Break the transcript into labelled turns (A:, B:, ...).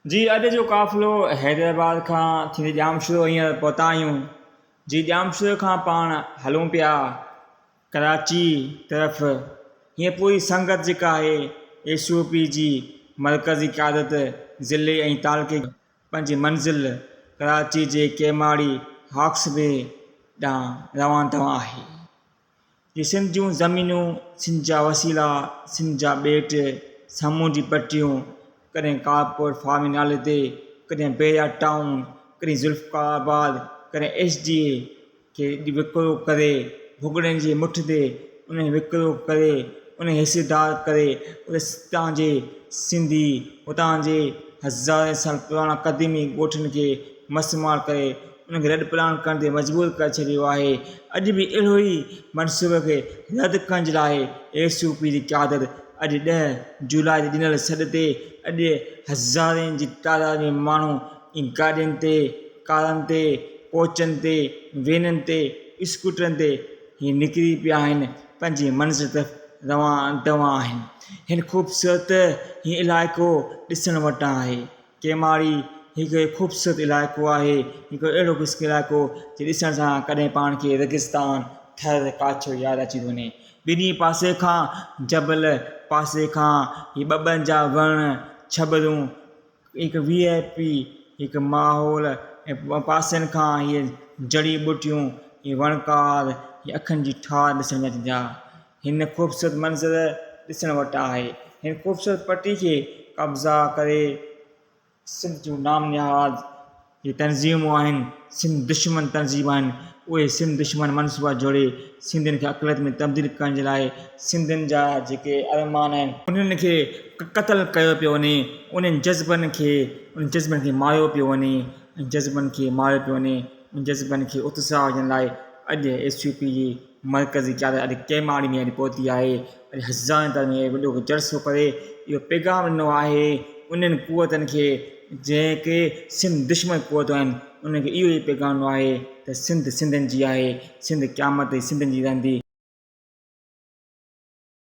A: जी अॼु जो काफ़िलो हैदराबाद खां थींदे ॼामशोरो हींअर पहुता आहियूं। जी ॼामशोरो खां पाण हलूं पिया कराची तरफ़। हीअं पूरी संगत जेका आहे एसओपी जी मरकज़ी क़यादत ज़िले ऐं तालुके पंहिंजी मंज़िल कराची जे केमाड़ी हॉक्स बे ॾांहुं रवानो आहे। ये सिंध जूं ज़मीनूं, सिंध जा वसीला, सिंध जा ॿेट, सामुंडी पट्टियूं, कॾहिं कालपुर फार्म नाले ते, कॾहिं बेरिया टाउन, कॾहिं ज़ुल्फ़िकाराबाद, कॾहिं एसडीए खे विकिरो करे भुॻड़नि जी मुठ ते उन विकिरो करे उन हिसेदार करे उतां जे सिंधी उतां जे हज़ारे साल पुराणा क़दीमी ॻोठनि खे मसमार करे उनखे रॾ प्लान करण ते मजबूर करे छॾियो आहे। अॼु बि अहिड़ो ई मनसूबे खे रद्द करण जे लाइ एसओपी जी क़यादत अॼु 10 जुलाई ते ॾिनल सॾ ते अॼु हज़ारनि जी तादाद में माण्हू गाॾियुनि ते, कारनि ते, कोचनि ते, वेननि ते, स्कूटरनि ते हीअं निकिरी पिया आहिनि, पंहिंजी मंज़िल तरफ़ रवाना आहिनि। हिन ख़ूबसूरत हीउ इलाइक़ो ॾिसण वटि आहे। केमाड़ी हिकु ख़ूबसूरत इलाइक़ो आहे, हिकिड़ो अहिड़ो इलाइक़ो जे ॾिसण सां कॾहिं पाण खे रेगिस्तान, थर, काछो यादि अची थो वञे। ॿिन्ही पासे खां जबल, पासे खां हीअ ॿॿनि जा वण, छॿरूं, हिकु VIP हिकु माहौल ऐं पासनि खां हीअ जड़ी ॿूटियूं, हीअ वणकार, हीअ अखियुनि जी ठार ॾिसण में अची। हिन ख़ूबसूरत मंज़र ॾिसण वटि आहे। हिन ख़ूबसूरत पटी खे कब्ज़ा करे सिंध जूं नाम निहाद हीअ तनज़ीमूं आहिनि, सिंध दुश्मन तनज़ीम आहिनि, उहे सिंध दुश्मन मनसूबा जोड़े सिंधियुनि खे अक़लियत में तब्दील करण जे लाइ सिंधियुनि जा जेके अरमान आहिनि उन्हनि खे क़त्ल कयो पियो वञे, उन्हनि जज़्बनि खे मारियो पियो वञे, जज़्बनि खे मारियो पियो वञे, जज़्बनि खे उत्साह ॾियण लाइ अॼु एसओपी जी मरकज़ी क़यादत अॼु केमाड़ी में पहुती आहे। अॼु हज़ारनि ताईं में वॾो जलसो करे इहो पैगाम ॾिनो आहे उन्हनि क़ुवतनि खे जेके सिंध दुश्मन क़ुवतूं आहिनि, उनखे इहो ई पैगाम ॾिनो आहे त सिंध सिंधियुनि जी आहे, सिंध क़यामत ताईं सिंधियुनि जी रहंदी।